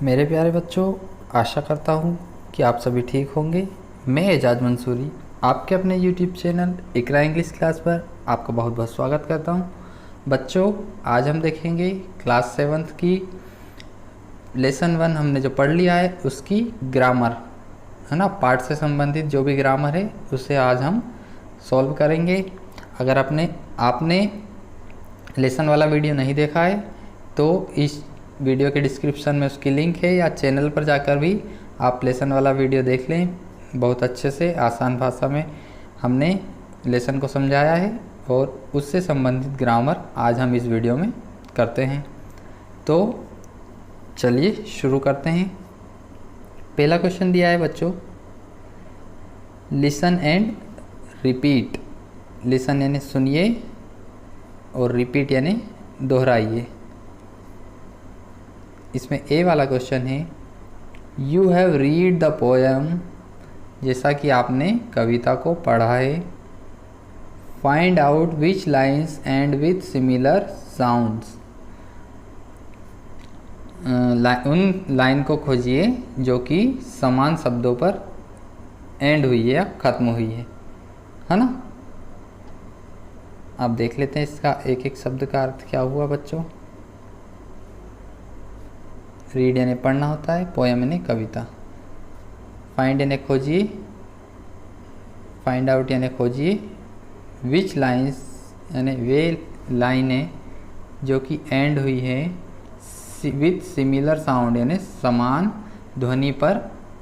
मेरे प्यारे बच्चों, आशा करता हूँ कि आप सभी ठीक होंगे। मैं एजाज मंसूरी आपके अपने YouTube चैनल इकरा इंग्लिश क्लास पर आपका बहुत बहुत स्वागत करता हूँ। बच्चों, आज हम देखेंगे क्लास 7th की लेसन 1 हमने जो पढ़ लिया है उसकी ग्रामर, है ना, पाठ से संबंधित जो भी ग्रामर है उसे आज हम सॉल्व करेंगे। अगर आपने लेसन वाला वीडियो नहीं देखा है तो इस वीडियो के डिस्क्रिप्शन में उसकी लिंक है, या चैनल पर जाकर भी आप लेसन वाला वीडियो देख लें। बहुत अच्छे से आसान भाषा में हमने लेसन को समझाया है और उससे संबंधित ग्रामर आज हम इस वीडियो में करते हैं। तो चलिए शुरू करते हैं। पहला क्वेश्चन दिया है बच्चों, लिसन एंड रिपीट। लिसन यानी सुनिए और रिपीट यानी दोहराइए। इसमें ए वाला क्वेश्चन है, you have read the poem, जैसा कि आपने कविता को पढ़ा है। Find out which lines and with similar sounds. उन लाइन को खोजिए जो कि समान शब्दों पर एंड हुई है या ख़त्म हुई है ना। अब देख लेते हैं इसका एक एक शब्द का अर्थ क्या हुआ बच्चों। रीड यानी पढ़ना होता है, पोएम यानी कविता। फाइंड यानी खोजिए, फाइंड आउट यानी खोजिए, विच लाइन्स यानी वे लाइनें जो कि एंड हुई है, विथ सिमिलर साउंड यानी समान ध्वनि पर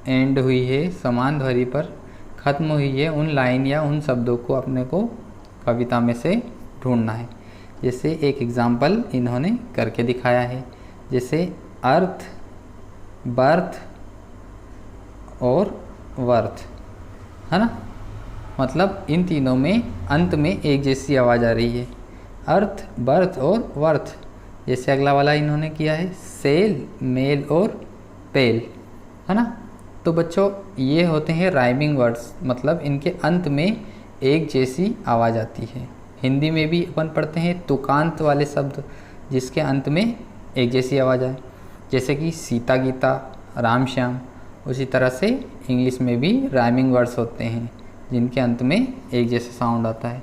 एंड हुई है, समान ध्वनि पर ख़त्म हुई है, उन लाइन या उन शब्दों को अपने को कविता में से ढूंढना है। जैसे एक एग्जाम्पल इन्होंने करके दिखाया है, जैसे अर्थ, बर्थ और वर्थ, है ना। मतलब इन तीनों में अंत में एक जैसी आवाज़ आ रही है, अर्थ, बर्थ और वर्थ। जैसे अगला वाला इन्होंने किया है, सेल, मेल और पेल, है ना। तो बच्चों ये होते हैं राइमिंग वर्ड्स, मतलब इनके अंत में एक जैसी आवाज़ आती है। हिंदी में भी अपन पढ़ते हैं तुकांत वाले शब्द जिसके अंत में एक जैसी आवाज़ आए, जैसे कि सीता गीता, राम श्याम। उसी तरह से इंग्लिश में भी राइमिंग वर्ड्स होते हैं जिनके अंत में एक जैसा साउंड आता है।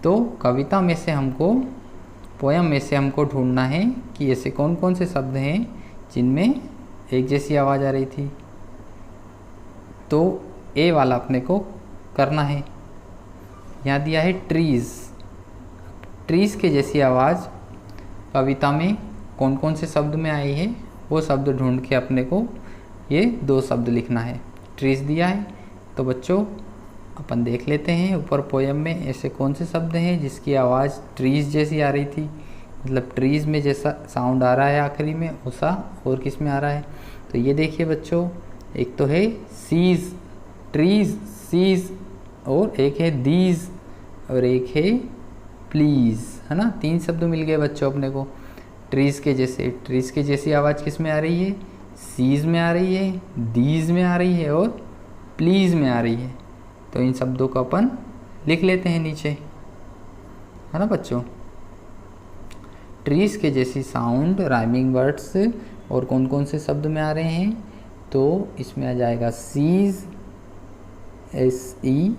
तो कविता में से हमको, पोएम में से हमको ढूंढना है कि ऐसे कौन कौन से शब्द हैं जिनमें एक जैसी आवाज़ आ रही थी। तो ए वाला अपने को करना है। यहाँ दिया है ट्रीज़। ट्रीज़ के जैसी आवाज़ कविता में कौन कौन से शब्द में आई है वो शब्द ढूंढ के अपने को ये दो शब्द लिखना है। ट्रीज़ दिया है तो बच्चों अपन देख लेते हैं ऊपर पोएम में ऐसे कौन से शब्द हैं जिसकी आवाज़ ट्रीज़ जैसी आ रही थी। मतलब ट्रीज़ में जैसा साउंड आ रहा है आखिरी में, वैसा और किस में आ रहा है। तो ये देखिए बच्चों, एक तो है सीज़, ट्रीज़, सीज़, और एक है दीज और एक है प्लीज़, है ना। तीन शब्द मिल गए बच्चों अपने को ट्रीज़ के जैसे। ट्रीज़ के जैसी आवाज़ किस में आ रही है, सीज़ में आ रही है, दीज में आ रही है और प्लीज़ में आ रही है। तो इन शब्दों को अपन लिख लेते हैं नीचे, है ना बच्चों। ट्रीज़ के जैसी साउंड राइमिंग वर्ड्स और कौन कौन से शब्द में आ रहे हैं, तो इसमें आ जाएगा सीज़, SEAS,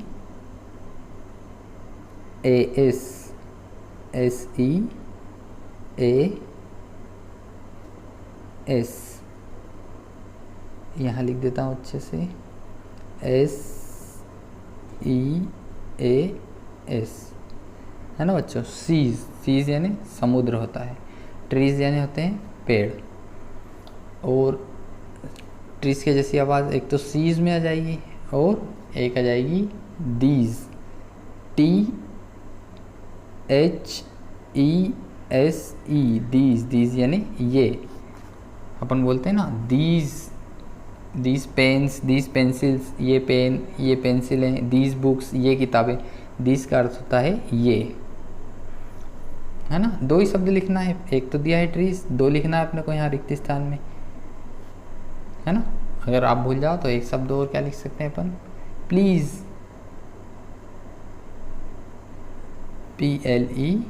SEAS, यहाँ लिख देता हूँ अच्छे से, SEAS, है ना बच्चों। सीज़, सीज़ यानी समुद्र होता है, ट्रीज़ यानी होते हैं पेड़। और ट्रीज़ के जैसी आवाज़ एक तो सीज़ में आ जाएगी और एक आ जाएगी दीज, THESE, दीज। दीज यानी ये अपन बोलते हैं ना, दीज पेन्स, दीज पेंसिल्स, ये पेन, ये पेंसिलें, दीज बुक्स, ये किताबें। दीज का अर्थ होता है ये, है ना। दो ही शब्द लिखना है, एक तो दिया है ट्रीज, दो लिखना है अपने को यहाँ रिक्त स्थान में, है ना। अगर आप भूल जाओ तो एक शब्द और क्या लिख सकते हैं अपन, please, PLEAS,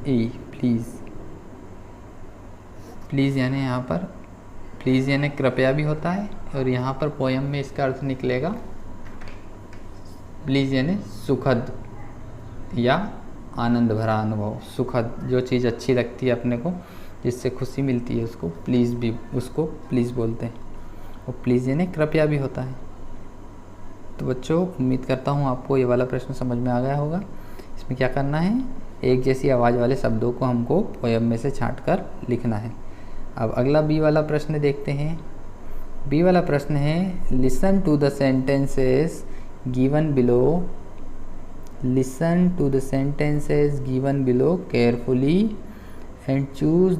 E please. Please यानी यहाँ पर प्लीज़ यानी कृपया भी होता है, और यहाँ पर पोयम में इसका अर्थ निकलेगा प्लीज़ यानी सुखद या आनंद भरा अनुभव। सुखद, जो चीज़ अच्छी लगती है अपने को, जिससे खुशी मिलती है, उसको प्लीज़ बोलते हैं। और प्लीज़ यानी कृपया भी होता है। तो बच्चों, उम्मीद करता हूँ आपको ये वाला प्रश्न समझ में आ गया होगा। इसमें क्या करना है, एक जैसी आवाज़ वाले शब्दों को हमको पोयम में से छांट कर लिखना है। अब अगला बी वाला प्रश्न देखते हैं। बी वाला प्रश्न है listen to the sentences given below. Listen to the sentences given below carefully and choose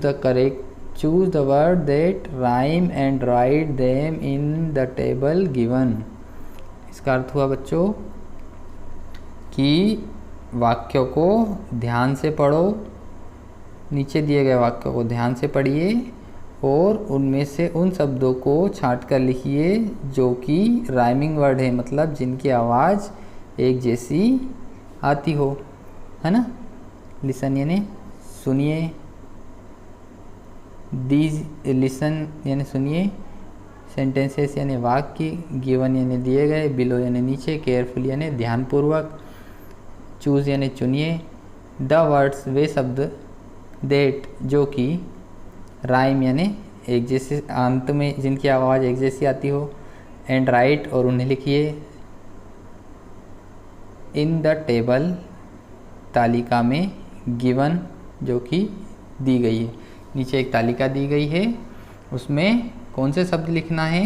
the word that rhyme and write them in the table given. इसका अर्थ हुआ बच्चों कि वाक्यों को ध्यान से पढ़ो, नीचे दिए गए वाक्यों को ध्यान से पढ़िए और उनमें से उन शब्दों को छांट कर लिखिए जो कि राइमिंग वर्ड है, मतलब जिनकी आवाज़ एक जैसी आती हो, है ना। लिसन यानी सुनिए, दीज लिसन यानी सुनिए, सेंटेंसेस यानी वाक्य, गिवन यानी दिए गए, बिलो यानी नीचे, केयरफुल यानी ध्यानपूर्वक, चूज़ यानी चुनिए, द वर्ड्स वे शब्द, देट जो कि, राइम यानी एक जैसे अंत में जिनकी आवाज़ एक जैसी आती हो, एंड राइट और उन्हें लिखिए, इन द टेबल तालिका में, गिवन जो कि दी गई है। नीचे एक तालिका दी गई है, उसमें कौन से शब्द लिखना है,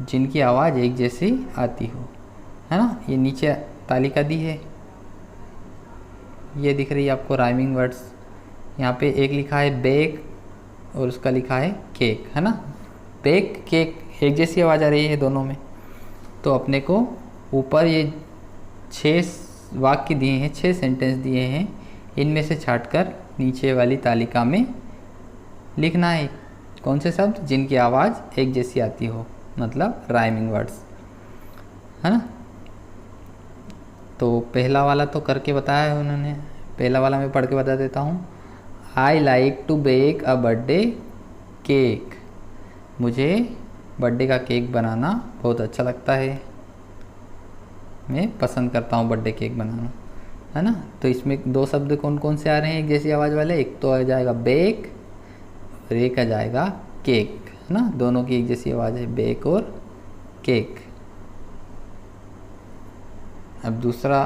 जिनकी आवाज़ एक जैसी आती हो, है ना। ये नीचे तालिका दी है, ये दिख रही है आपको राइमिंग वर्ड्स। यहाँ पे एक लिखा है बेक और उसका लिखा है केक, है ना। बेक केक एक जैसी आवाज़ आ रही है दोनों में। तो अपने को ऊपर ये 6 वाक्य दिए हैं, 6 सेंटेंस दिए हैं, इनमें से छांटकर नीचे वाली तालिका में लिखना है कौन से शब्द जिनकी आवाज़ एक जैसी आती हो, मतलब राइमिंग वर्ड्स, है ना। तो पहला वाला तो करके बताया है उन्होंने, पहला वाला मैं पढ़ के बता देता हूँ। I like to bake a birthday cake. मुझे बर्थडे का केक बनाना बहुत अच्छा लगता है, मैं पसंद करता हूँ बर्थडे केक बनाना, है ना। तो इसमें 2 शब्द कौन कौन से आ रहे हैं एक जैसी आवाज़ वाले, एक तो आ जाएगा बेक और एक आ जाएगा केक, है ना। दोनों की एक जैसी आवाज़ है, बेक और केक। अब दूसरा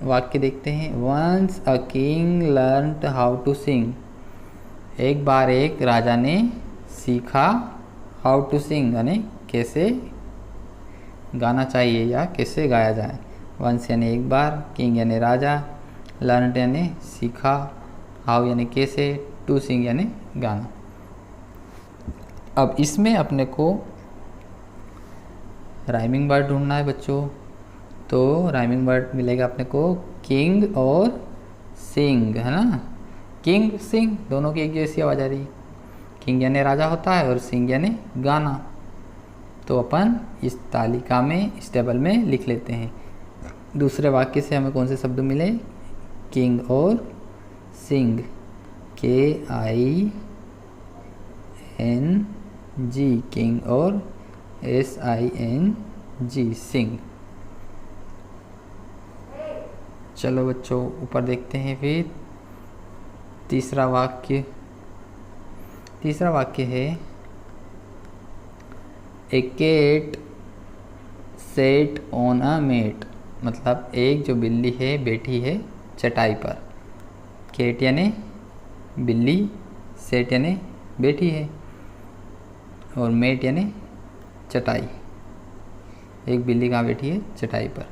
वाक्य देखते हैं। Once a king learned how to sing. एक बार एक राजा ने सीखा हाउ टू सिंग यानी कैसे गाना चाहिए या कैसे गाया जाए। वंस यानी एक बार, किंग यानी राजा, लर्न यानी सीखा, हाउ यानी कैसे, टू सिंग यानी गाना। अब इसमें अपने को राइमिंग वर्ड ढूंढना है बच्चों। तो राइमिंग वर्ड मिलेगा अपने को किंग और सिंग, है ना। किंग सिंग दोनों की एक जैसी आवाज़ आ रही है। किंग यानी राजा होता है और सिंग यानी गाना। तो अपन इस तालिका में, इस टेबल में लिख लेते हैं। दूसरे वाक्य से हमें कौन से शब्द मिले, किंग और सिंग, KING, किंग और SING, सिंग। चलो बच्चों ऊपर देखते हैं फिर तीसरा वाक्य। तीसरा वाक्य है a cat sat on a mat, मतलब एक जो बिल्ली है बैठी है चटाई पर। कैट यानी बिल्ली, सेट यानी बैठी है और मेट यानी चटाई। एक बिल्ली कहाँ बैठी है, चटाई पर।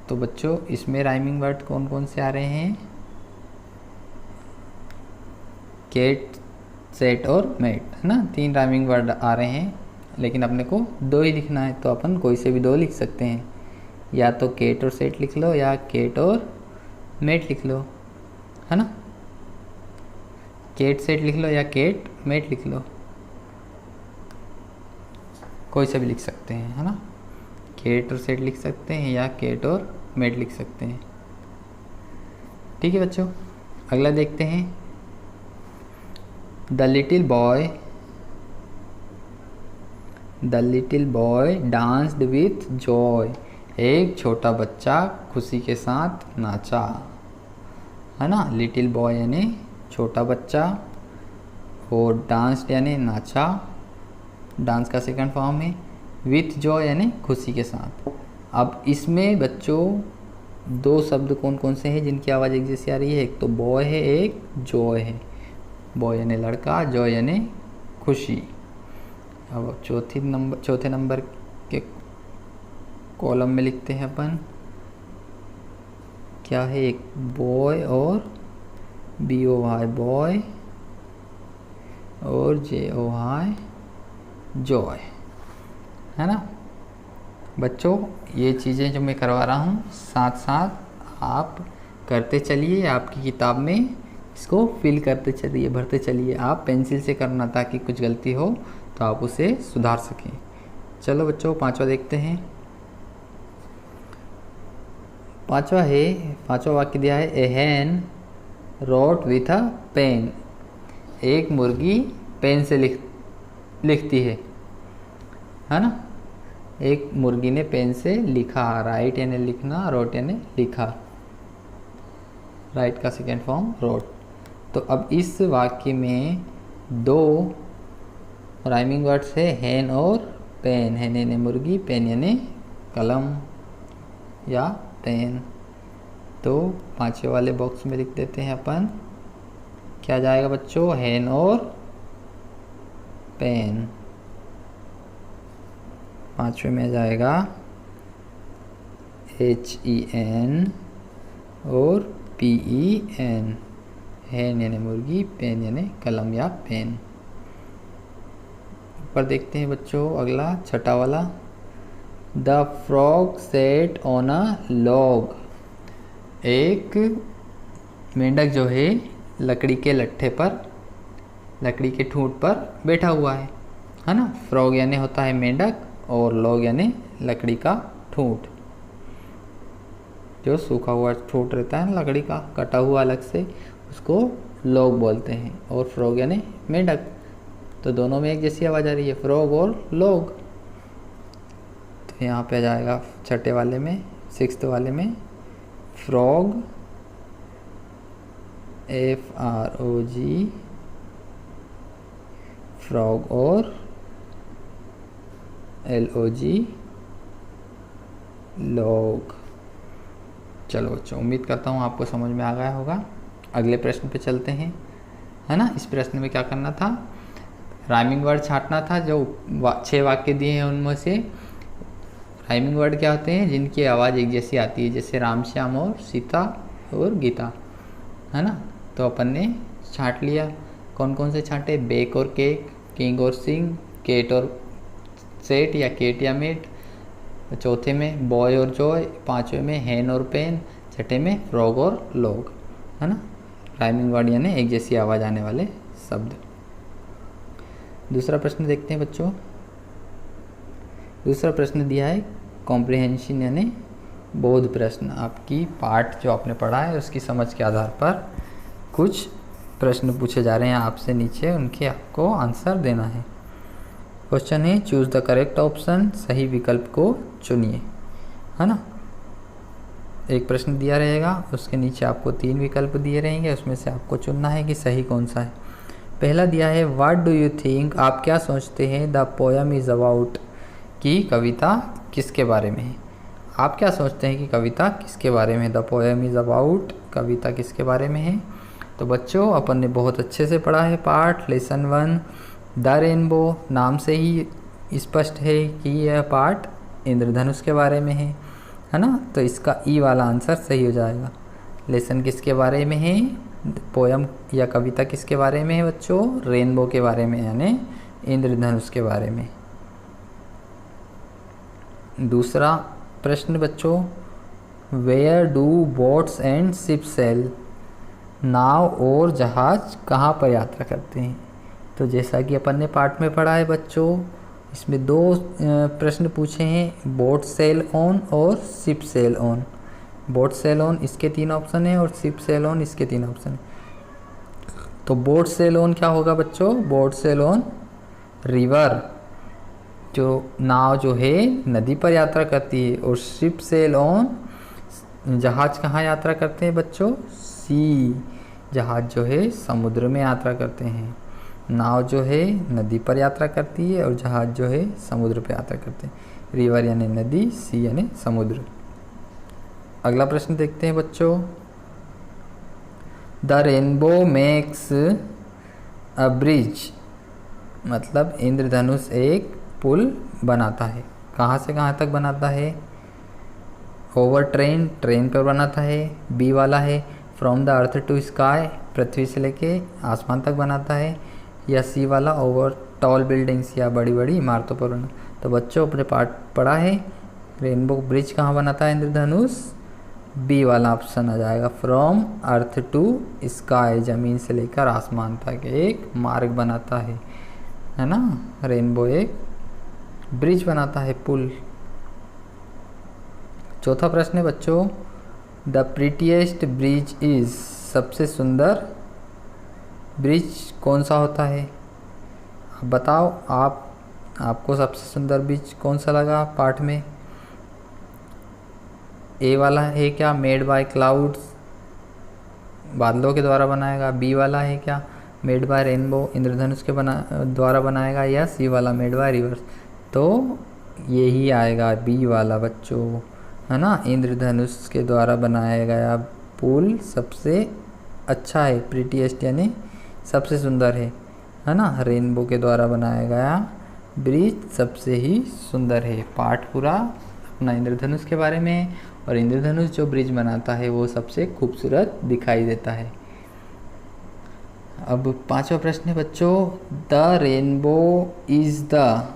तो बच्चों इसमें राइमिंग वर्ड कौन कौन से आ रहे हैं, कैट, सेट और मेट, है ना। 3 राइमिंग वर्ड आ रहे हैं, लेकिन अपने को 2 ही लिखना है, तो अपन कोई से भी 2 लिख सकते हैं। या तो कैट और सेट लिख लो या कैट और मेट लिख लो, है ना। कैट सेट लिख लो या कैट मेट लिख लो, कोई से भी लिख सकते हैं, है ना। कैट और सेट लिख सकते हैं या कैट और मेट लिख सकते हैं। ठीक है बच्चों, अगला देखते हैं, the little boy danced with Joy. एक छोटा बच्चा खुशी के साथ नाचा, है ना। लिटिल बॉय यानी छोटा बच्चा, और डांस्ड यानी नाचा, डांस का सेकंड फॉर्म है। विथ जॉय यानी खुशी के साथ। अब इसमें बच्चों दो शब्द कौन कौन से हैं जिनकी आवाज़ एक जैसी आ रही है? एक तो बॉय है, एक जॉय है। बॉय यानी लड़का, जॉय यानी खुशी। अब चौथे नंबर के कॉलम में लिखते हैं अपन, क्या है? एक बॉय और BOY बॉय और JOY जॉय, है ना। बच्चों ये चीज़ें जो मैं करवा रहा हूँ साथ साथ आप करते चलिए, आपकी किताब में इसको फिल करते चलिए, भरते चलिए। आप पेंसिल से करना ताकि कुछ गलती हो तो आप उसे सुधार सकें। चलो बच्चों पांचवा देखते हैं। पांचवा वाक्य दिया है, ए हैन रोट विथ अ पेन। एक मुर्गी पेन से लिखती है ना। एक मुर्गी ने पेन से लिखा। राइट यानी लिखना, रोट यानी लिखा। राइट का सेकेंड फॉर्म रोट। तो अब इस वाक्य में दो राइमिंग वर्ड्स है, हैन और पेन। हैन यानी मुर्गी, पेन यानी कलम या पेन। तो पांचवे वाले बॉक्स में लिख देते हैं अपन, क्या जाएगा बच्चों? हैन और पेन। पांचवे में जाएगा HEN और PEN। हैन यानी मुर्गी, पेन यानी कलम या पेन। ऊपर देखते हैं बच्चों अगला छठा वाला, the frog set on a log. एक मेंढक जो है लकड़ी के लट्ठे पर, लकड़ी के ठूंठ पर बैठा हुआ है ना। फ्रॉग यानी होता है मेंढक और लॉग यानी लकड़ी का ठूंठ, जो सूखा हुआ ठूंठ रहता है ना लकड़ी का, कटा हुआ अलग से, उसको लॉग बोलते हैं। और फ्रॉग यानी मेंढक। तो दोनों में एक जैसी आवाज़ आ रही है, फ्रॉग और लॉग। तो यहाँ पे आ जाएगा छठे वाले में, सिक्स्थ वाले में, फ्रॉग FROG फ्रॉग और LOG लॉग। चलो बच्चों उम्मीद करता हूँ आपको समझ में आ गया होगा। अगले प्रश्न पे चलते हैं, है ना। इस प्रश्न में क्या करना था? राइमिंग वर्ड छांटना था। जो 6 वाक्य दिए हैं उनमें से राइमिंग वर्ड क्या होते हैं? जिनकी आवाज़ एक जैसी आती है, जैसे राम श्याम और सीता और गीता, है ना। तो अपन ने छांट लिया। कौन कौन से छांटे? बेक और केक, किंग और सिंग, केट और सेट या केट या मेट। चौथे में बॉय और जॉय, पांचवे में हैन और पेन, छठे में फ्रॉग और लॉग, है ना। राइमिंग वर्ड यानी एक जैसी आवाज़ आने वाले शब्द। दूसरा प्रश्न देखते हैं बच्चों। दूसरा प्रश्न दिया है कॉम्प्रिहेंशन यानी बोध प्रश्न। आपकी पाठ जो आपने पढ़ा है उसकी समझ के आधार पर कुछ प्रश्न पूछे जा रहे हैं आपसे नीचे, उनके आपको आंसर देना है। क्वेश्चन है, चूज़ द करेक्ट ऑप्शन। सही विकल्प को चुनिए, है ना। एक प्रश्न दिया रहेगा, उसके नीचे आपको 3 विकल्प दिए रहेंगे, उसमें से आपको चुनना है कि सही कौन सा है। पहला दिया है, व्हाट डू यू थिंक। आप क्या सोचते हैं द पोएम इज़ अबाउट, कि कविता किसके बारे में है। आप क्या सोचते हैं कि कविता किसके बारे में? द पोएम इज़ अबाउट, कविता किसके बारे में है। तो बच्चों अपन ने बहुत अच्छे से पढ़ा है पाठ। लेसन 1 द रेनबो, नाम से ही स्पष्ट है कि यह पाठ इंद्रधनुष के बारे में है ना। तो इसका ई वाला आंसर सही हो जाएगा। लेसन किसके बारे में है? पोयम या कविता किसके बारे में है बच्चों? रेनबो के बारे में, यानी इंद्रधनुष के बारे में। दूसरा प्रश्न बच्चों, where do boats and ship sail. नाव और जहाज कहाँ पर यात्रा करते हैं। तो जैसा कि अपन ने पाठ में पढ़ा है बच्चों, इसमें 2 प्रश्न पूछे हैं, बोट सेल ऑन और ship sail on. Boat sail on इसके 3 ऑप्शन है और शिप सेल ऑन इसके 3 ऑप्शन है। तो बोट सेल ऑन क्या होगा बच्चों? बोट सेल ऑन रिवर, जो नाव जो है नदी पर यात्रा करती है। और शिप सेल ऑन, जहाज कहाँ यात्रा करते हैं बच्चों? सी, जहाज जो है समुद्र में यात्रा करते हैं। नाव जो है नदी पर यात्रा करती है और जहाज जो है समुद्र पर यात्रा करते हैं। रिवर यानी नदी, सी यानी समुद्र। अगला प्रश्न देखते हैं बच्चों। The rainbow makes a bridge, मतलब इंद्रधनुष एक पुल बनाता है। कहाँ से कहाँ तक बनाता है? ओवर ट्रेन, ट्रेन पर बनाता है। बी वाला है from the earth to sky, पृथ्वी से लेके आसमान तक बनाता है। या सी वाला ओवर टॉल बिल्डिंग्स, या बड़ी बड़ी इमारतों पर बना। तो बच्चों अपने पाठ पढ़ा है, रेनबो ब्रिज कहाँ बनाता है इंद्रधनुष? बी वाला ऑप्शन आ जाएगा, फ्रॉम अर्थ टू स्काई, ज़मीन से लेकर आसमान तक एक मार्ग बनाता है ना। रेनबो एक ब्रिज बनाता है, पुल। चौथा प्रश्न है बच्चों, द प्रीटीएस्ट ब्रिज इज, सबसे सुंदर ब्रिज कौन सा होता है? आप बताओ, आपको सबसे सुंदर ब्रिज कौन सा लगा पाठ में? ए वाला है क्या, मेड बाय क्लाउड्स, बादलों के द्वारा बनाएगा। बी वाला है क्या, मेड बाय रेनबो, इंद्रधनुष के द्वारा बनाएगा। या सी वाला मेड बाय रिवर्स। तो यही आएगा बी वाला बच्चों, है ना। इंद्रधनुष के द्वारा बनाया गया पुल सबसे अच्छा है, प्रीटीएस्ट यानी सबसे सुंदर है ना। रेनबो के द्वारा बनाया गया ब्रिज सबसे ही सुंदर है। पाठ पूरा अपना इंद्रधनुष के बारे में, और इंद्रधनुष जो ब्रिज बनाता है वो सबसे खूबसूरत दिखाई देता है। अब पांचवा प्रश्न है बच्चों, द रेनबो इज द,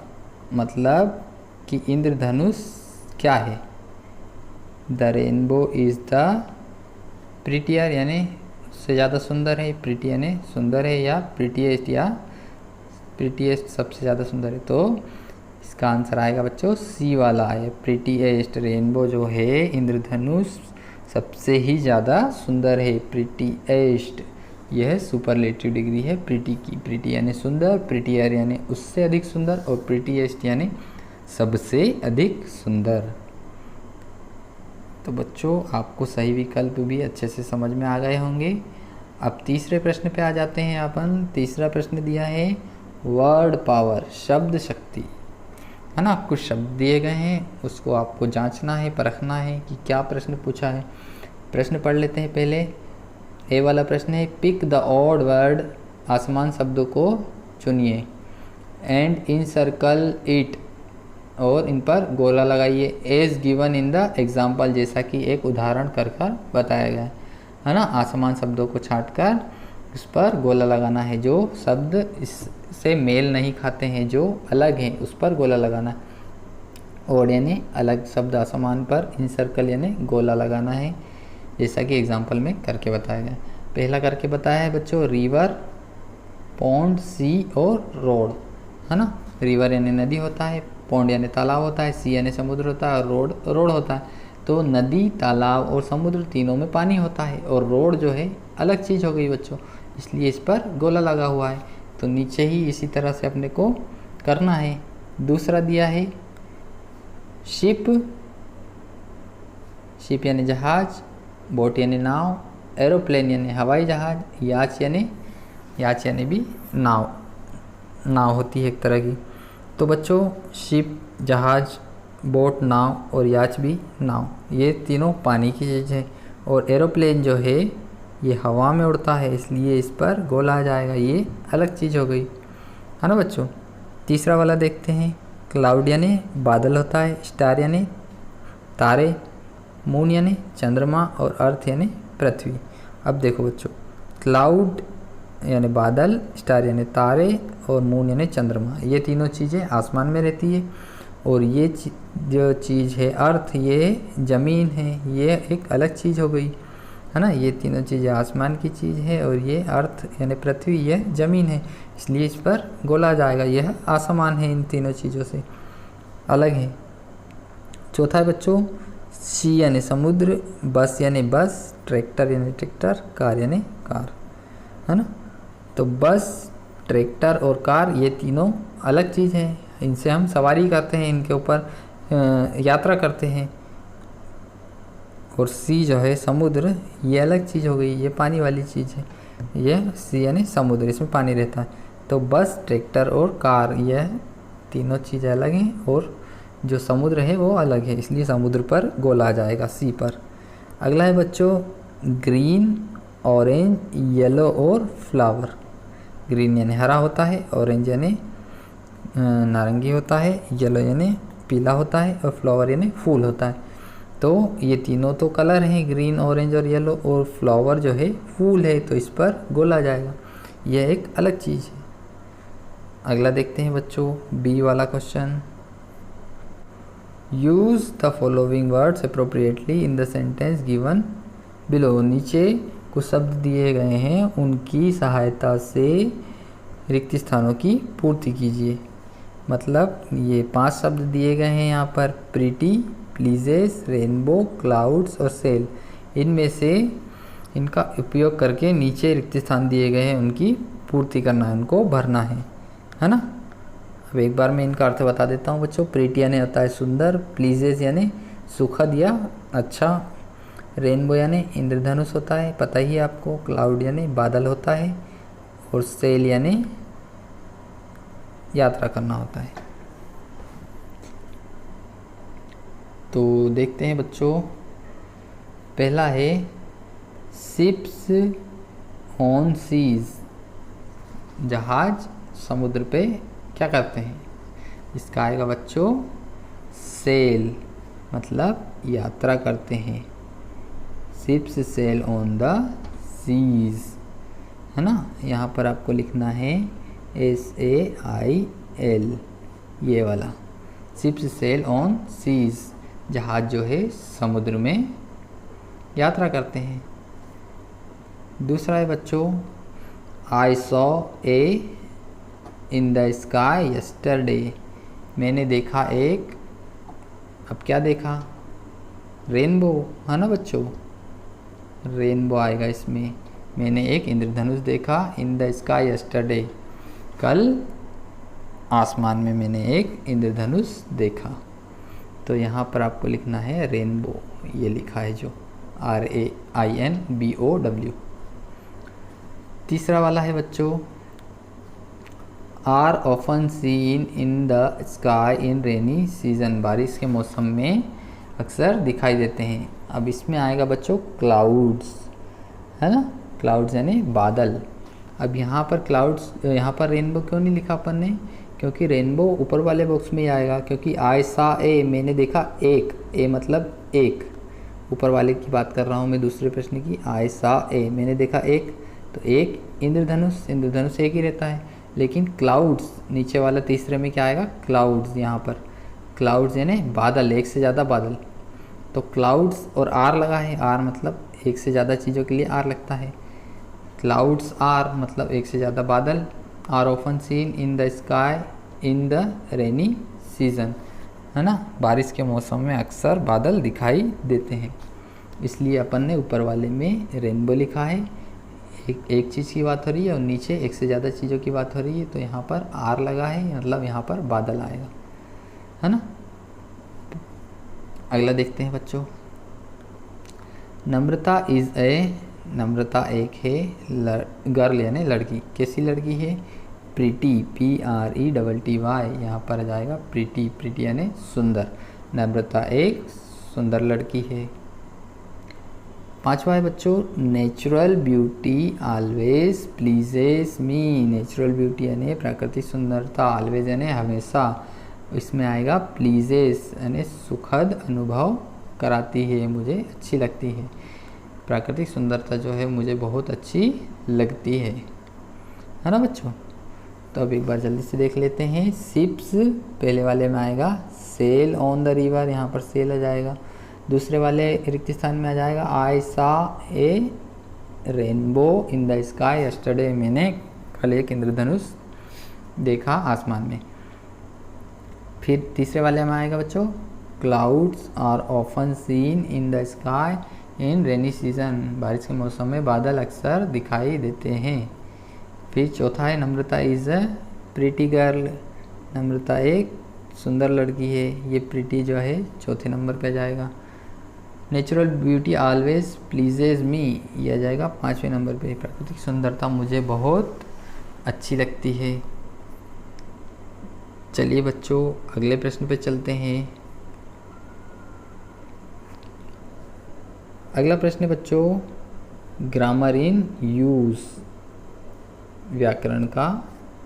मतलब कि इंद्रधनुष क्या है? The rainbow is the prettier, यानी उससे ज़्यादा सुंदर है। प्रीटी यानी सुंदर है, या प्रीटीएस्ट, या प्रीटीएस्ट सबसे ज़्यादा सुंदर है। तो इसका आंसर आएगा बच्चों सी वाला है, प्रीटीएस्ट। रेनबो जो है इंद्रधनुष सबसे ही ज़्यादा सुंदर है, प्रीटीएस्ट। यह सुपरलेटिव डिग्री है प्रीटी की। प्रीटी यानी सुंदर, प्रीटियर यानी उससे अधिक सुंदर, और प्रीटीएस्ट यानी सबसे अधिक सुंदर। तो बच्चों आपको सही विकल्प भी अच्छे से समझ में आ गए होंगे। अब तीसरे प्रश्न पे आ जाते हैं अपन। तीसरा प्रश्न दिया है वर्ड पावर, शब्द शक्ति, है ना। कुछ शब्द दिए गए हैं, उसको आपको जांचना है, परखना है कि क्या प्रश्न पूछा है। प्रश्न पढ़ लेते हैं पहले। ए वाला प्रश्न है, पिक द ऑड वर्ड, आसमान शब्दों को चुनिए, एंड इन सर्कल इट, और इन पर गोला लगाइए, as given in the example, जैसा कि एक उदाहरण कर बताया गया है ना। आसमान शब्दों को छांटकर उस पर गोला लगाना है, जो शब्द इससे मेल नहीं खाते हैं, जो अलग हैं, उस पर गोला लगाना है। ओड यानी अलग शब्द आसमान पर, इन सर्कल यानी गोला लगाना है, जैसा कि एग्जाम्पल में करके बताया गया। पहला करके बताया है बच्चों, रिवर, पॉन्ड, सी और रोड, है ना। रिवर यानी नदी होता है, पॉन्ड यानी तालाब होता है, सी यानी समुद्र होता है, और रोड होता है। तो नदी, तालाब और समुद्र तीनों में पानी होता है, और रोड जो है अलग चीज़ हो गई बच्चों, इसलिए इस पर गोला लगा हुआ है। तो नीचे ही इसी तरह से अपने को करना है। दूसरा दिया है शिप, शिप यानी जहाज, बोट यानी नाव, एरोप्लेन यानी हवाई जहाज, याच यानी भी नाव होती है एक तरह की। तो बच्चों शिप, जहाज, बोट, नाव और याच भी नाव, ये तीनों पानी की चीज़ है। और एरोप्लेन जो है ये हवा में उड़ता है, इसलिए इस पर गोला आ जाएगा, ये अलग चीज़ हो गई, है ना बच्चों। तीसरा वाला देखते हैं। क्लाउड यानी बादल होता है, स्टार यानी तारे, मून यानी चंद्रमा, और अर्थ यानी पृथ्वी। अब देखो बच्चों, क्लाउड यानी बादल, स्टार यानी तारे, और मून यानी चंद्रमा, ये तीनों चीज़ें आसमान में रहती है। और ये जो चीज़ है अर्थ, ये ज़मीन है, ये एक अलग चीज़ हो गई, है ना। ये तीनों चीज़ें आसमान की चीज़ है, और ये अर्थ यानी पृथ्वी, यह ज़मीन है, इसलिए इस पर गोला जाएगा, यह आसमान है, इन तीनों चीज़ों से अलग है। चौथा है बच्चों सी यानी समुद्र, बस यानी बस, ट्रैक्टर यानी ट्रैक्टर, कार यानी कार, है ना। तो बस, ट्रैक्टर और कार ये तीनों अलग चीज़ हैं, इनसे हम सवारी करते हैं, इनके ऊपर यात्रा करते हैं। और सी जो है समुद्र, ये अलग चीज़ हो गई, ये पानी वाली चीज़ है। ये सी यानी समुद्र, इसमें पानी रहता है। तो बस, ट्रैक्टर और कार यह तीनों चीज़ें अलग हैं और जो समुद्र है वो अलग है, इसलिए समुद्र पर गोला आ जाएगा, सी पर। अगला है बच्चों ग्रीन, ऑरेंज, येलो और फ्लावर। ग्रीन यानी हरा होता है, ऑरेंज यानी नारंगी होता है, येलो यानी पीला होता है और फ्लावर यानी फूल होता है। तो ये तीनों तो कलर हैं, ग्रीन, ऑरेंज और येलो, और फ्लावर जो है फूल है, तो इस पर गोला आ जाएगा। यह एक अलग चीज़ है। अगला देखते हैं बच्चों बी वाला question. Use the following words appropriately in the sentence given below. नीचे कुछ शब्द दिए गए हैं, उनकी सहायता से रिक्त स्थानों की पूर्ति कीजिए। मतलब ये 5 शब्द दिए गए हैं यहाँ पर, प्रीटी, प्लीजेस, रेनबो, क्लाउड्स और सेल। इनमें से इनका उपयोग करके नीचे रिक्त स्थान दिए गए हैं, उनकी पूर्ति करना है, उनको भरना है ना। अब एक बार मैं इनका अर्थ बता देता हूँ बच्चों। प्रीटी यानी होता है सुंदर, प्लीजेस यानी सुखद या अच्छा, रेनबो यानी इंद्रधनुष होता है, पता ही है आपको, क्लाउड यानी बादल होता है, और सेल यानी यात्रा करना होता है। तो देखते हैं बच्चों, पहला है शिप्स ऑन सीज। जहाज समुद्र पे क्या करते हैं? इसका आएगा बच्चों सेल, मतलब यात्रा करते हैं। Ships sail on the seas, है ना। यहाँ पर आपको लिखना है SAIL, ये वाला। शिप्स सेल ऑन सीज, जहाज जो है समुद्र में यात्रा करते हैं। दूसरा है बच्चों I saw a in the sky yesterday. मैंने देखा एक, अब क्या देखा? रेनबो, है ना बच्चों, रेनबो आएगा इसमें। मैंने एक इंद्रधनुष देखा इन द स्काई यस्टरडे, कल आसमान में मैंने एक इंद्रधनुष देखा। तो यहाँ पर आपको लिखना है रेनबो, ये लिखा है जो RAINBOW। तीसरा वाला है बच्चों are often seen in the sky in rainy season. बारिश के मौसम में अक्सर दिखाई देते हैं। अब इसमें आएगा बच्चों क्लाउड्स, है ना, क्लाउड्स यानी बादल। अब यहाँ पर क्लाउड्स, यहाँ पर रेनबो क्यों नहीं लिखा अपन ने? क्योंकि रेनबो ऊपर वाले बॉक्स में ही आएगा, क्योंकि आई सा ए, मैंने देखा एक, ए मतलब एक, ऊपर वाले की बात कर रहा हूँ मैं, दूसरे प्रश्न की। आई सा ए, मैंने देखा एक, तो एक इंद्रधनुष, इंद्रधनुष एक ही रहता है। लेकिन क्लाउड्स नीचे वाला तीसरे में क्या आएगा? क्लाउड्स। यहाँ पर क्लाउड्स यानी बादल, एक से ज़्यादा बादल। तो क्लाउड्स और आर लगा है, आर मतलब एक से ज़्यादा चीज़ों के लिए आर लगता है। क्लाउड्स आर मतलब एक से ज़्यादा बादल। Are often seen in the sky in the rainy season, है ना, बारिश के मौसम में अक्सर बादल दिखाई देते हैं। इसलिए अपन ने ऊपर वाले में रेनबो लिखा है, एक चीज़ की बात हो रही है, और नीचे एक से ज़्यादा चीज़ों की बात हो रही है, तो यहाँ पर आर लगा है, मतलब यहाँ पर बादल आएगा, है ना। अगला देखते हैं बच्चों नम्रता इज़ ए। नम्रता एक है गर्ल यानी लड़की। कैसी लड़की है? प्रीटी, PRETTY, यहाँ पर आ जाएगा प्रीटी, प्रीटी यानी सुंदर। नम्रता एक सुंदर लड़की है। पांचवा है बच्चों नेचुरल ब्यूटी ऑलवेज प्लीजेस मी। नेचुरल ब्यूटी यानी प्राकृतिक सुंदरता, ऑलवेज यानी हमेशा, इसमें आएगा प्लीजेस यानी सुखद अनुभव कराती है, मुझे अच्छी लगती है। प्राकृतिक सुंदरता जो है मुझे बहुत अच्छी लगती है ना बच्चों। तो अब एक बार जल्दी से देख लेते हैं। शिप्स पहले वाले में आएगा सेल ऑन द रिवर, यहाँ पर सेल आ जाएगा। दूसरे वाले रिक्त स्थान में आ जाएगा I saw a rainbow in the sky yesterday. मैंने कल एक इंद्रधनुष देखा आसमान में। फिर तीसरे वाले में आएगा बच्चों clouds are often seen in the sky in rainy season. बारिश के मौसम में बादल अक्सर दिखाई देते हैं। फिर चौथा है नम्रता इज़ अ प्रीटी गर्ल। नम्रता एक सुंदर लड़की है, ये प्रीटी जो है चौथे नंबर पे जाएगा। नेचुरल ब्यूटी ऑलवेज प्लीजेज मी, यह आ जाएगा 5वें नंबर पे। प्राकृतिक सुंदरता मुझे बहुत अच्छी लगती है। चलिए बच्चों अगले प्रश्न पे चलते हैं। अगला प्रश्न है बच्चों ग्रामर इन यूज, व्याकरण का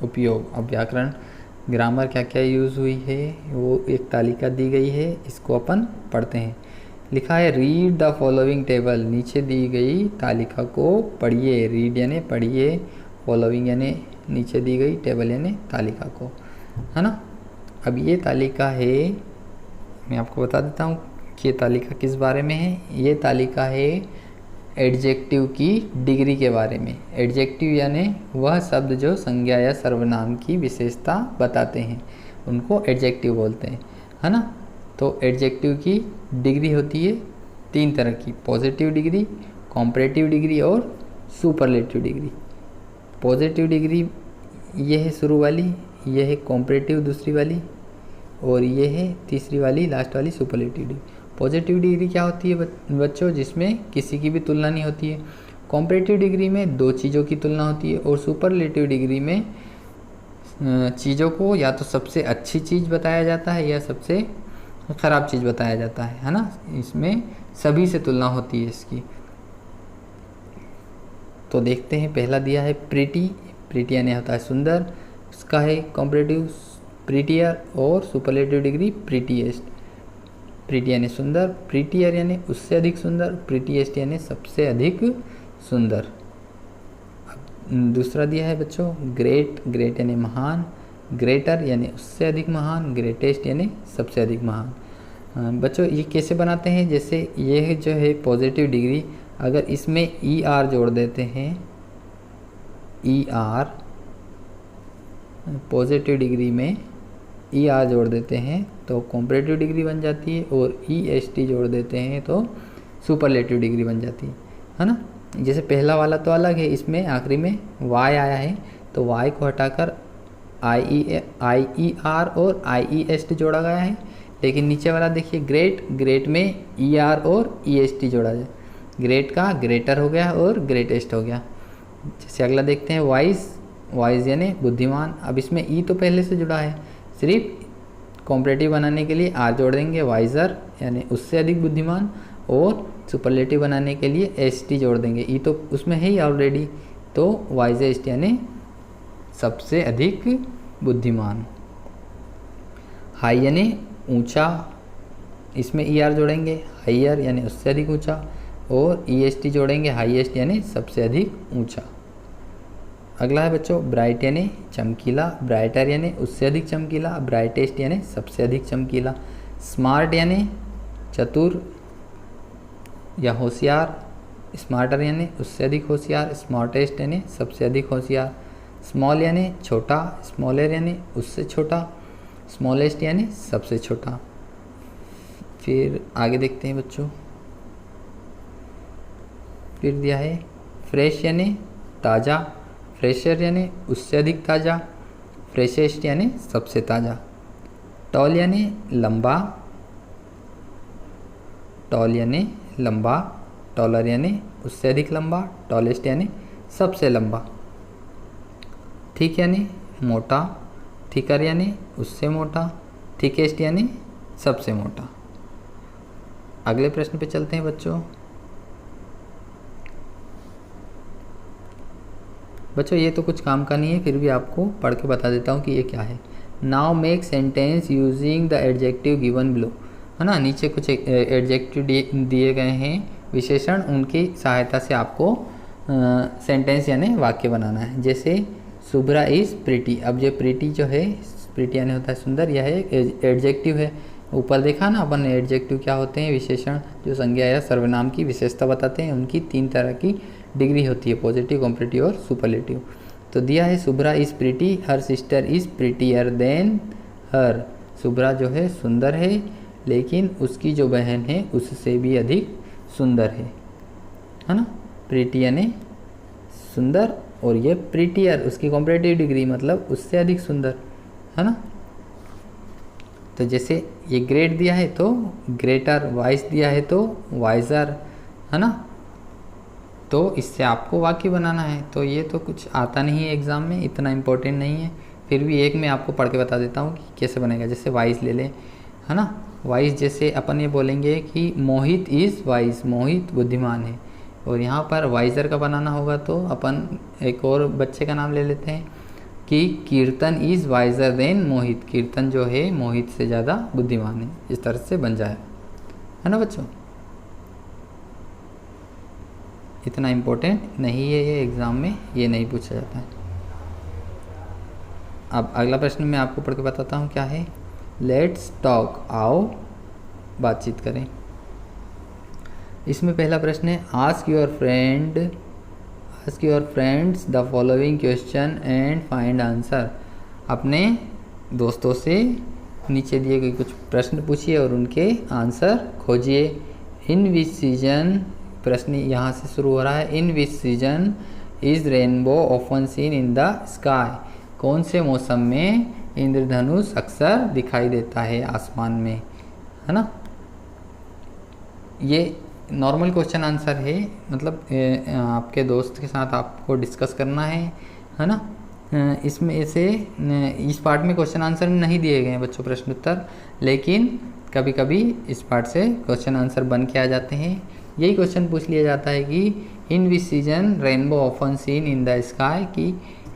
उपयोग। अब व्याकरण ग्रामर क्या क्या यूज़ हुई है वो एक तालिका दी गई है, इसको अपन पढ़ते हैं। लिखा है रीड द फॉलोइंग टेबल, नीचे दी गई तालिका को पढ़िए। रीड यानी पढ़िए, फॉलोइंग यानी नीचे दी गई, टेबल यानी तालिका को, है ना। अब ये तालिका है, मैं आपको बता देता हूँ कि ये तालिका किस बारे में है। ये तालिका है एडजेक्टिव की डिग्री के बारे में। एडजेक्टिव यानी वह शब्द जो संज्ञा या सर्वनाम की विशेषता बताते हैं, उनको एडजेक्टिव बोलते हैं, है ना। तो एडजेक्टिव की डिग्री होती है 3 तरह की, पॉजिटिव डिग्री, कॉम्परेटिव डिग्री और सुपरलेटिव डिग्री। पॉजिटिव डिग्री ये है शुरू वाली, ये है कॉम्परेटिव दूसरी वाली, और ये है तीसरी वाली लास्ट वाली सुपरलेटिव डिग्री। पॉजिटिव डिग्री क्या होती है बच्चों, जिसमें किसी की भी तुलना नहीं होती है। कॉम्परेटिव डिग्री में 2 चीज़ों की तुलना होती है, और सुपरलेटिव डिग्री में चीज़ों को या तो सबसे अच्छी चीज़ बताया जाता है या सबसे ख़राब चीज़ बताया जाता है ना। इसमें सभी से तुलना होती है इसकी। तो देखते हैं, पहला दिया है प्रीटी। प्रीटी यानी होता है सुंदर, उसका है कॉम्परेटिव प्रीटियर, और सुपरलेटिव डिग्री प्रीटीएस्ट। प्रीटी यानी सुंदर, प्रीटियर यानी उससे अधिक सुंदर, प्रीटीएस्ट यानी सबसे अधिक सुंदर। दूसरा दिया है बच्चों ग्रेट। ग्रेट यानी महान, ग्रेटर यानी उससे अधिक महान, ग्रेटेस्ट यानी सबसे अधिक महान। बच्चों ये कैसे बनाते हैं, जैसे ये जो है पॉजिटिव डिग्री, अगर इसमें ई आर जोड़ देते हैं, ई आर पॉजिटिव डिग्री में ई आर जोड़ देते हैं तो कॉम्परेटिव डिग्री बन जाती है, और ई एस टी जोड़ देते हैं तो सुपरलेटिव डिग्री बन जाती है ना। जैसे पहला वाला तो अलग है, इसमें आखिरी में वाई आया है तो वाई को हटाकर आई ई आर और आई ई एस टी जोड़ा गया है। लेकिन नीचे वाला देखिए ग्रेट, ग्रेट में ई आर और ई एस टी जोड़ा जाए, ग्रेट का ग्रेटर हो गया और ग्रेटेस्ट हो गया। जैसे अगला देखते हैं वाइज। वाइज यानी बुद्धिमान। अब इसमें ई तो पहले से जुड़ा है, सिर्फ कॉम्परेटिव बनाने के लिए आर जोड़ देंगे, वाइजर यानी उससे अधिक बुद्धिमान, और सुपरलेटिव बनाने के लिए एस टी जोड़ देंगे, ई तो उसमें है ही ऑलरेडी, तो वाइजेस्ट यानी सबसे अधिक बुद्धिमान। हाई यानी ऊंचा, इसमें ई आर जोड़ेंगे, हाइयर यानी उससे अधिक ऊंचा, और ई एस टी जोड़ेंगे, हाईएस्ट यानी सबसे अधिक ऊंचा। अगला है बच्चों ब्राइट यानी चमकीला, ब्राइटर यानी उससे अधिक चमकीला, ब्राइटेस्ट यानी सबसे अधिक चमकीला। स्मार्ट यानी चतुर या होशियार, स्मार्टर यानी उससे अधिक होशियार, स्मार्टेस्ट यानी सबसे अधिक होशियार। स्मॉल यानी छोटा, स्मॉलर यानी उससे छोटा, स्मॉलेस्ट यानी सबसे छोटा। फिर आगे देखते हैं बच्चों, फिर दिया है फ्रेश यानी ताज़ा, फ्रेशर यानी उससे अधिक ताज़ा, फ्रेशेस्ट यानी सबसे ताज़ा। टॉल यानी लंबा, टॉल यानी लंबा, टॉलर यानी उससे अधिक लंबा, टॉलेस्ट यानी सबसे लंबा। थिक यानी मोटा, थिकर यानी उससे मोटा, थिकेस्ट यानी सबसे मोटा। अगले प्रश्न पे चलते हैं बच्चों। बच्चों ये तो कुछ काम का नहीं है, फिर भी आपको पढ़ के बता देता हूँ कि ये क्या है। Now make sentence using the adjective given below, है ना। नीचे कुछ एडजेक्टिव दिए गए हैं विशेषण, उनकी सहायता से आपको सेंटेंस यानी वाक्य बनाना है। जैसे शुभ्रा इज़ प्रीटी। अब ये प्रीटी जो है, प्रीटी यानी होता है सुंदर, यह एक एडजेक्टिव है। ऊपर देखा ना अपन एडजेक्टिव क्या होते हैं, विशेषण जो संज्ञा या सर्वनाम की विशेषता बताते हैं, उनकी 3 तरह की डिग्री होती है, पॉजिटिव, कॉम्परेटिव और सुपरलेटिव। तो दिया है Shubhra is pretty, her sister is prettier than her. Shubhra जो है सुंदर है, लेकिन उसकी जो बहन है उससे भी अधिक सुंदर है ना। प्रीटी यानी सुंदर और ये प्रिटियर, उसकी कॉम्परेटिव डिग्री मतलब उससे अधिक सुंदर, है ना। तो जैसे ये ग्रेट दिया है तो ग्रेटर, वाइस दिया है तो वाइजर, है ना। तो इससे आपको वाक्य बनाना है। तो ये तो कुछ आता नहीं है एग्ज़ाम में, इतना इम्पोर्टेंट नहीं है, फिर भी एक मैं आपको पढ़ के बता देता हूँ कि कैसे बनेगा। जैसे वाइस ले लें, है ना। वाइस जैसे अपन ये बोलेंगे कि मोहित इज़ वाइस, मोहित बुद्धिमान है, और यहाँ पर वाइज़र का बनाना होगा तो अपन एक और बच्चे का नाम ले लेते हैं कि कीर्तन इज़ वाइज़र देन मोहित, कीर्तन जो है मोहित से ज़्यादा बुद्धिमान है। इस तरह से बन जाए, है ना बच्चों। इतना इम्पोर्टेंट नहीं है ये, एग्ज़ाम में ये नहीं पूछा जाता है। अब अगला प्रश्न मैं आपको पढ़ के बताता हूँ क्या है। लेट्स टॉक, आओ बातचीत करें। इसमें पहला प्रश्न है ask your friends the following question and find answer. अपने दोस्तों से नीचे दिए गए कुछ प्रश्न पूछिए और उनके आंसर खोजिए। इन विच सीजन, प्रश्न यहाँ से शुरू हो रहा है, in which season is rainbow often seen in the sky. कौन से मौसम में इंद्रधनुष अक्सर दिखाई देता है आसमान में, है ना। ये नॉर्मल क्वेश्चन आंसर है, मतलब आपके दोस्त के साथ आपको डिस्कस करना है ना। इसमें ऐसे इस पार्ट में क्वेश्चन आंसर नहीं दिए गए हैं बच्चों, प्रश्न उत्तर, लेकिन कभी कभी इस पार्ट से क्वेश्चन आंसर बन के आ जाते हैं। यही क्वेश्चन पूछ लिया जाता है कि in which season rainbow often seen in the sky, कि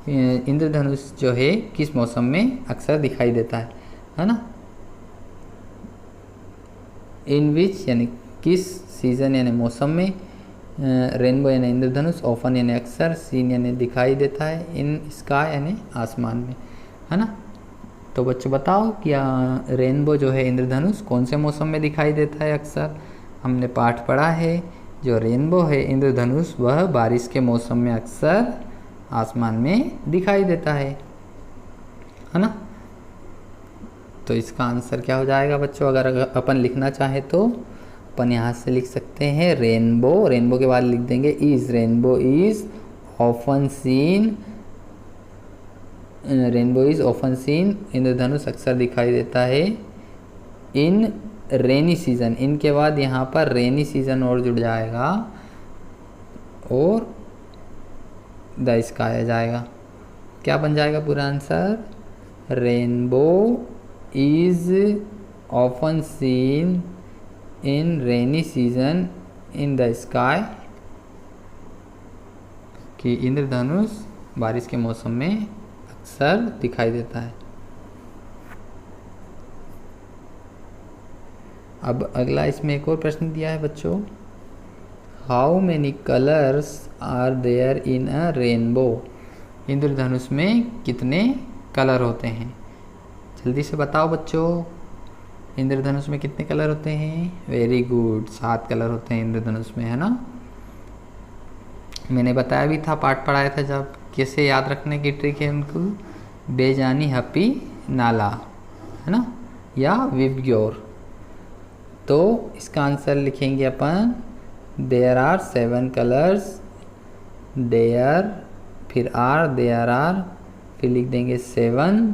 इंद्रधनुष जो है किस मौसम में अक्सर दिखाई देता है ना। इन विच यानी किस, सीजन यानी मौसम में, रेनबो यानी इंद्रधनुष, ऑफन यानी अक्सर, सीन यानी दिखाई देता है, इन स्काई यानी आसमान में, है ना। तो बच्चों बताओ क्या रेनबो जो है इंद्रधनुष कौन से मौसम में दिखाई देता है अक्सर। हमने पाठ पढ़ा है जो रेनबो है इंद्रधनुष वह बारिश के मौसम में अक्सर आसमान में दिखाई देता है ना। तो इसका आंसर क्या हो जाएगा बच्चों, अगर अपन लिखना चाहे तो अपन यहाँ से लिख सकते हैं रेनबो, रेनबो के बाद लिख देंगे is, rainbow is often seen, rainbow is often seen, इंद्रधनुष अक्सर दिखाई देता है इन रेनी सीजन। इनके बाद यहाँ पर रेनी सीजन और जुड़ जाएगा और द स्काई आ जाएगा। क्या बन जाएगा पूरा answer, rainbow is often seen in rainy season in the sky, कि इंद्रधनुष बारिश के मौसम में अक्सर दिखाई देता है। अब अगला इसमें एक और प्रश्न दिया है बच्चों, how many colours are there in a rainbow. इंद्रधनुष में कितने कलर होते हैं, जल्दी से बताओ बच्चों। इंद्रधनुष में कितने कलर होते हैं, वेरी गुड, 7 कलर होते हैं इंद्रधनुष में, है ना। मैंने बताया भी था, पाठ पढ़ाया था जब, कैसे याद रखने की ट्रिक है उनको, बेजानी हपी नाला, है ना, या विबग्योर। तो इसका आंसर लिखेंगे अपन, देयर आर 7 कलर्स, देयर, फिर आर, देयर आर, फिर लिख देंगे 7,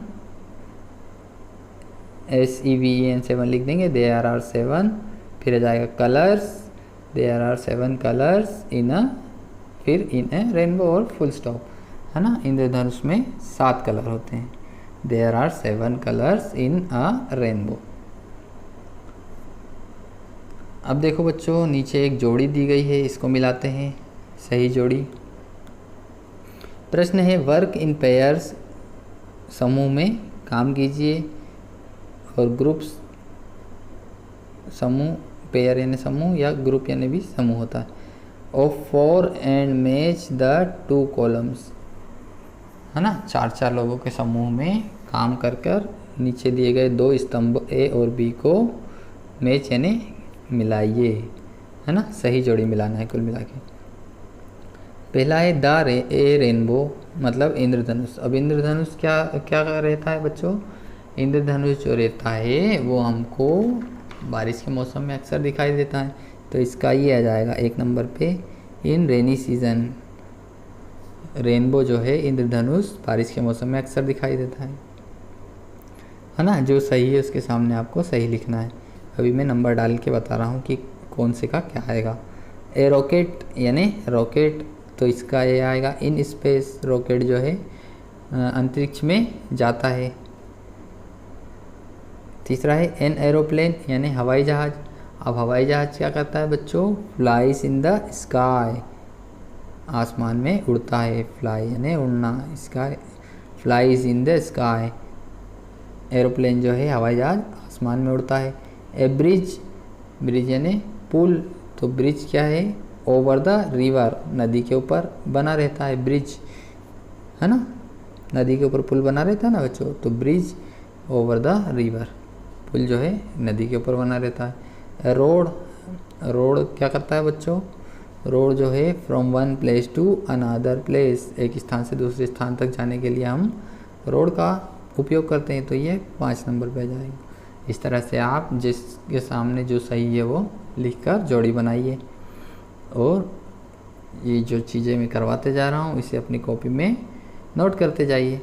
SEVEN 7 लिख देंगे, देयर आर 7, फिर आ जाएगा colours, there are 7 colours in a, फिर इन ए रेनबो और फुल स्टॉप, है ना। इंद्रधनुष में 7 कलर होते हैं, there are 7 colours in a rainbow. अब देखो बच्चों नीचे एक जोड़ी दी गई है, इसको मिलाते हैं, सही जोड़ी। प्रश्न है वर्क इन पेयर्स, समूह में काम कीजिए, और ग्रुप्स, समूह, पेयर यानी समूह या ग्रुप यानी भी समूह होता है, of 4 and match the 2 columns, है ना। 4 लोगों के समूह में काम कर कर नीचे दिए गए 2 स्तंभ ए और बी को मैच यानी मिलाइए, है ना, सही जोड़ी मिलाना है कुल मिला के। पहला है द ए रेनबो, मतलब इंद्रधनुष। अब इंद्रधनुष क्या क्या रहता है बच्चों, इंद्रधनुष जो रहता है वो हमको बारिश के मौसम में अक्सर दिखाई देता है, तो इसका ये आ जाएगा 1 नंबर पे, इन रेनी सीजन, रेनबो जो है इंद्रधनुष बारिश के मौसम में अक्सर दिखाई देता है ना। जो सही है उसके सामने आपको सही लिखना है। अभी मैं नंबर डाल के बता रहा हूँ कि कौन से का क्या आएगा। ए रॉकेट यानी रॉकेट, तो इसका ये आएगा इन स्पेस, रॉकेट जो है अंतरिक्ष में जाता है। तीसरा है एन एरोप्लेन यानी हवाई जहाज़। अब हवाई जहाज़ क्या करता है बच्चों, फ्लाइज इन द स्काई, आसमान में उड़ता है। फ्लाई यानी उड़ना, sky flies in the sky, aeroplane जो है हवाई जहाज़ आसमान में उड़ता है। ए ब्रिज, ब्रिज यानी पुल, तो ब्रिज क्या है, ओवर द रिवर, नदी के ऊपर बना रहता है ब्रिज, है ना, नदी के ऊपर पुल बना रहता है ना बच्चों, तो ब्रिज ओवर द रिवर, पुल जो है नदी के ऊपर बना रहता है। रोड, रोड क्या करता है बच्चों, रोड जो है from one place to another place, एक स्थान से दूसरे स्थान तक जाने के लिए हम रोड का उपयोग करते हैं, तो ये 5 नंबर पे आ जाएगा। इस तरह से आप जिसके सामने जो सही है वो लिखकर जोड़ी बनाइए, और ये जो चीज़ें मैं करवाते जा रहा हूँ इसे अपनी कॉपी में नोट करते जाइए।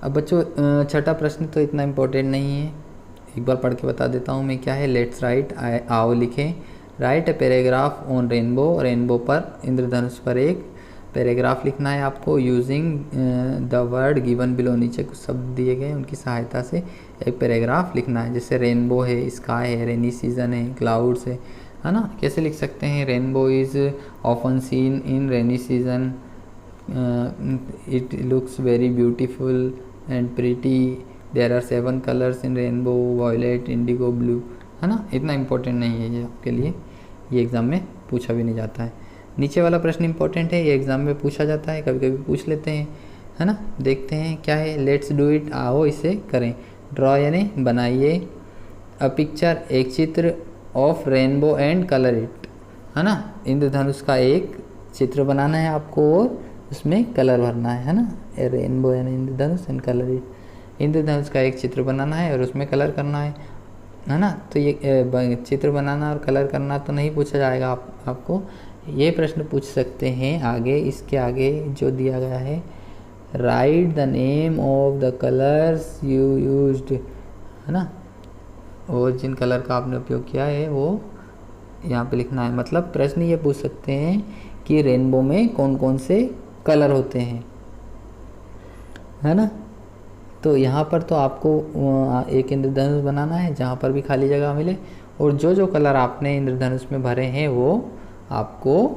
अब बच्चों छठा प्रश्न तो इतना इम्पोर्टेंट नहीं है, एक बार पढ़ के बता देता हूँ मैं क्या है। लेट्स राइट, आओ लिखें। Right a paragraph on rainbow, rainbow पर, इंद्रधनुष पर एक पैराग्राफ लिखना है आपको using the word given below, नीचे कुछ शब्द दिए गए उनकी सहायता से एक पैराग्राफ लिखना है। जैसे रेनबो है, स्काई है, रेनी सीजन है, क्लाउड्स है ना। कैसे लिख सकते हैं, rainbow is often seen in rainy season, it looks very beautiful and pretty, there are 7 colours in rainbow, violet, indigo, blue, है ना। इतना इम्पोर्टेंट नहीं है ये आपके लिए, ये एग्ज़ाम में पूछा भी नहीं जाता है। नीचे वाला प्रश्न इंपॉर्टेंट है, ये एग्ज़ाम में पूछा जाता है, कभी कभी पूछ लेते हैं, है ना। देखते हैं क्या है। लेट्स डू इट, आओ इसे करें। ड्रॉ यानी बनाइए। अ पिक्चर, एक चित्र, of rainbow and colour it, है ना। इंद्रधनुष का एक चित्र बनाना है आपको और उसमें कलर भरना है ना। रेनबो यानी इंद्रधनुष एंड कलर इट, इंद्रधनुष का एक चित्र बनाना है और उसमें कलर करना है ना। तो ये चित्र बनाना और कलर करना तो नहीं पूछा जाएगा आपको। ये प्रश्न पूछ सकते हैं आगे, इसके आगे जो दिया गया है, right the name of the colours you used, है ना। और जिन कलर का आपने उपयोग किया है वो यहाँ पे लिखना है। मतलब प्रश्न ये पूछ सकते हैं कि रेनबो में कौन कौन से कलर होते हैं, है ना। तो यहाँ पर तो आपको एक इंद्रधनुष बनाना है जहाँ पर भी खाली जगह मिले, और जो जो कलर आपने इंद्रधनुष में भरे हैं वो आपको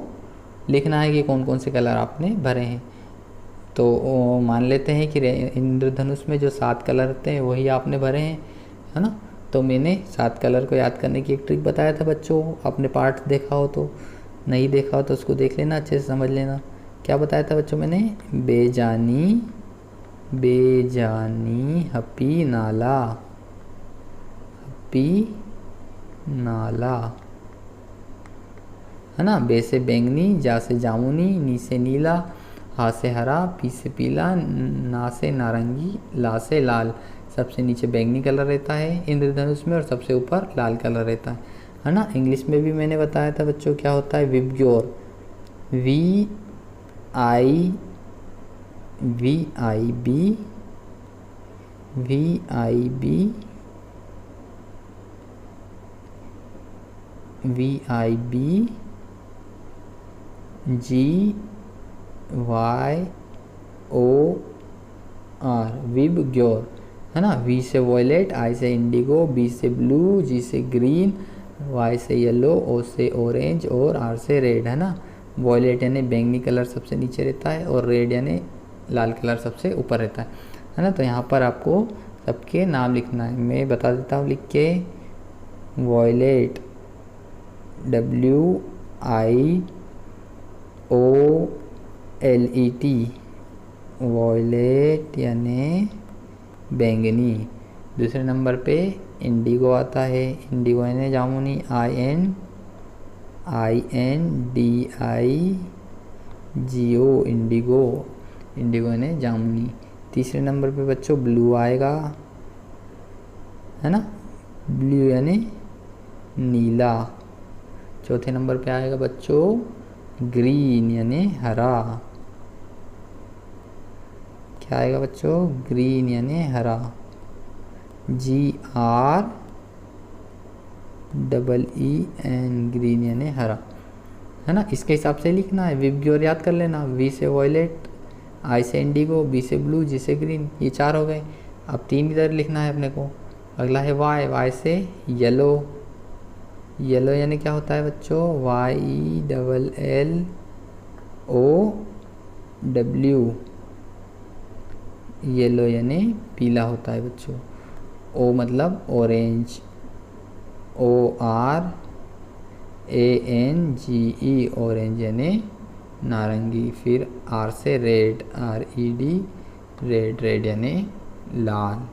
लिखना है कि कौन कौन से कलर आपने भरे हैं। तो मान लेते हैं कि इंद्रधनुष में जो 7 कलर होते हैं वही आपने भरे हैं, है ना। तो मैंने 7 कलर को याद करने की एक ट्रिक बताया था बच्चों, आपने पार्ट देखा हो तो, नहीं देखा हो तो उसको देख लेना, अच्छे से समझ लेना। क्या बताया था बच्चों मैंने, बेजानी, बेजानी, हपी नाला, हपी नाला, है ना। बे से बैंगनी, जा से जामुनी, नी से नीला, हा से हरा, पी से पीला, ना से नारंगी, ला से लाल। सबसे नीचे बैंगनी कलर रहता है इंद्रधनुष में और सबसे ऊपर लाल कलर रहता है ना। इंग्लिश में भी मैंने बताया था बच्चों क्या होता है, VIBGYOR, V I B, GYOR, VIBGYOR, है ना। वी से वॉयलेट, आई से इंडिगो, बी से ब्लू, जी से ग्रीन, वाई से येलो, ओ से ऑरेंज और आर से रेड, है ना। वॉयलेट यानी बैंगनी कलर सबसे नीचे रहता है और रेड यानी लाल कलर सबसे ऊपर रहता है ना। तो यहाँ पर आपको सबके नाम लिखना है, मैं बता देता हूँ लिख के। वॉयलेट, WIOLET, वॉयलेट यानी बैंगनी। दूसरे नंबर पे इंडिगो आता है, इंडिगो यानी जामुनी, INDIGO, इंडिगो, इंडिगो यानी जामुनी। तीसरे नंबर पे बच्चों ब्लू आएगा, है ना, ब्लू यानी नीला। चौथे नंबर पे आएगा बच्चों ग्रीन यानी हरा। क्या आएगा बच्चों? ग्रीन यानी हरा। GREEN, ग्रीन यानी हरा, है ना। इसके हिसाब से लिखना है। विबग्योर याद कर लेना। V से वॉयलेट, I से इंडिगो, B से ब्लू, G से ग्रीन, ये 4 हो गए। अब 3 इधर लिखना है अपने को। अगला है Y से येलो। येलो यानी क्या होता है बच्चों? YELLOW, येलो यानी पीला होता है बच्चों। O मतलब ऑरेंज, ORANGE, ऑरेंज यानी नारंगी। फिर R से रेड, RED, रेड यानी लाल।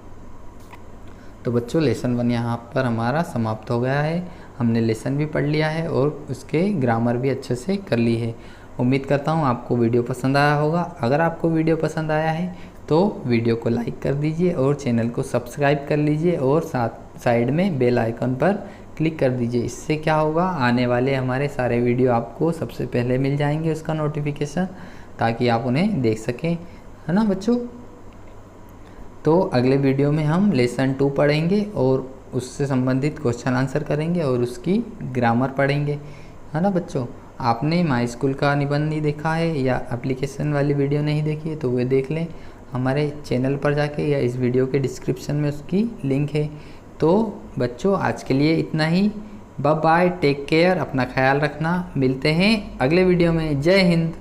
तो बच्चों लेसन 1 यहाँ पर हमारा समाप्त हो गया है। हमने लेसन भी पढ़ लिया है और उसके ग्रामर भी अच्छे से कर ली है। उम्मीद करता हूँ आपको वीडियो पसंद आया होगा। अगर आपको वीडियो पसंद आया है तो वीडियो को लाइक कर दीजिए और चैनल को सब्सक्राइब कर लीजिए और साइड में बेल आइकन पर क्लिक कर दीजिए। इससे क्या होगा, आने वाले हमारे सारे वीडियो आपको सबसे पहले मिल जाएंगे उसका नोटिफिकेशन, ताकि आप उन्हें देख सकें, है ना बच्चों। तो अगले वीडियो में हम लेसन 2 पढ़ेंगे और उससे संबंधित क्वेश्चन आंसर करेंगे और उसकी ग्रामर पढ़ेंगे, है ना बच्चों। आपने माई स्कूल का निबंध नहीं देखा है या एप्लीकेशन वाली वीडियो नहीं देखी है तो वे देख लें हमारे चैनल पर जाके, या इस वीडियो के डिस्क्रिप्शन में उसकी लिंक है। तो बच्चों आज के लिए इतना ही। बाय बाय, टेक केयर, अपना ख्याल रखना। मिलते हैं अगले वीडियो में। जय हिंद।